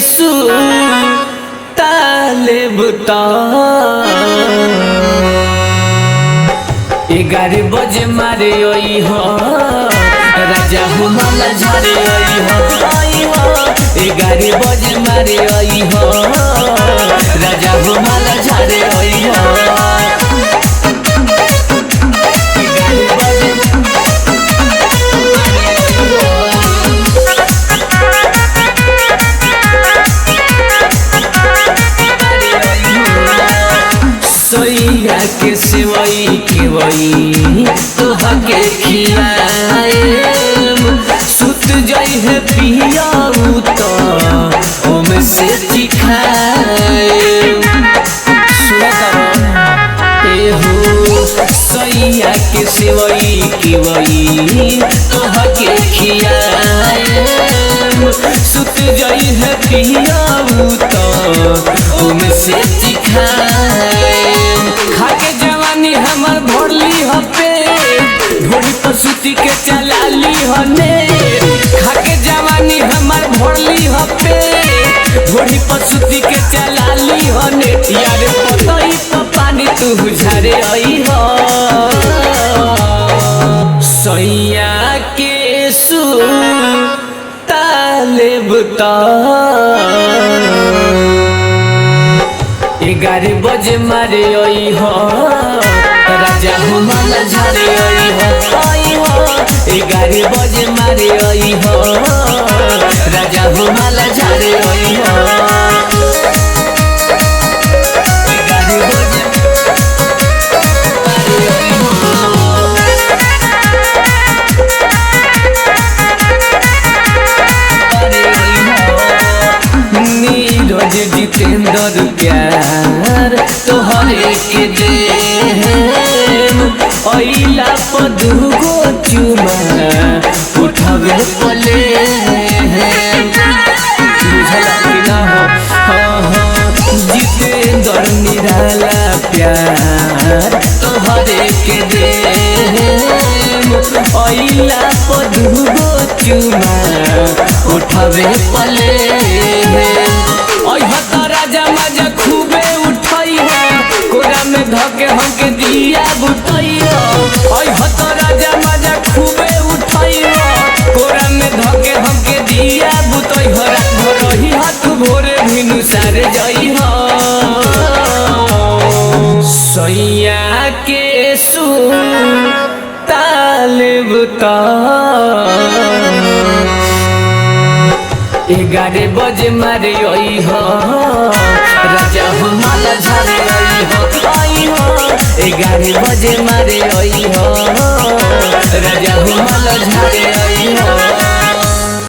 सुताले बुता 11 बजे मारे ओई हो राजा हुमाला झारे ओई हो 11 बजे मारे ओई हो राजा हुमाला झारे ओई हो सोइया के सेवई के वही तो हके खिलाए सुत जाई है पिया तो ओमे से दिखाए सोइया के सेवई के वही तो हके खिलाए सुत जाई है पिया तो ओमे से दिखाए खाके जवानी हमर भोरली हपे ढोली पसुती के चलाली हने खाके जवानी हमर भोरली हपे ढोली पसुती के चलाली हने यार पतई पानी तू झारे आई हो सैया के सुताले बुता 11 बजे मारे ओई हो राजा हुमाला झारे ओई हो 11 बजे मारे ओई हो राजा हुमाला झारे ओई हो 11 बजे मारे ओई हो नीरज जितेंद्र प्यार तोहरे के दे ओइला पदुगो चुमा उठावे पले बुझला कि ना हो जितेंद्र निराला प्यार तोहरे के दे ओइला पदुगो चुमा उठावे पले राजा मजा खूबे उठाई हो कोरा में धके हमके दिया बुताई हो राजा मजा खूबे उठाई हो कोरा में धके हमके दिया बुताई हो रात रही हाथ भोरे भिनु सारे जाई हो सैया के सुताले बुता 11 बजे मारे ओई हो राजा हुमाला झारे ओई हो 11 बजे मारे ओई हो राजा हुमाला झारे ओई हो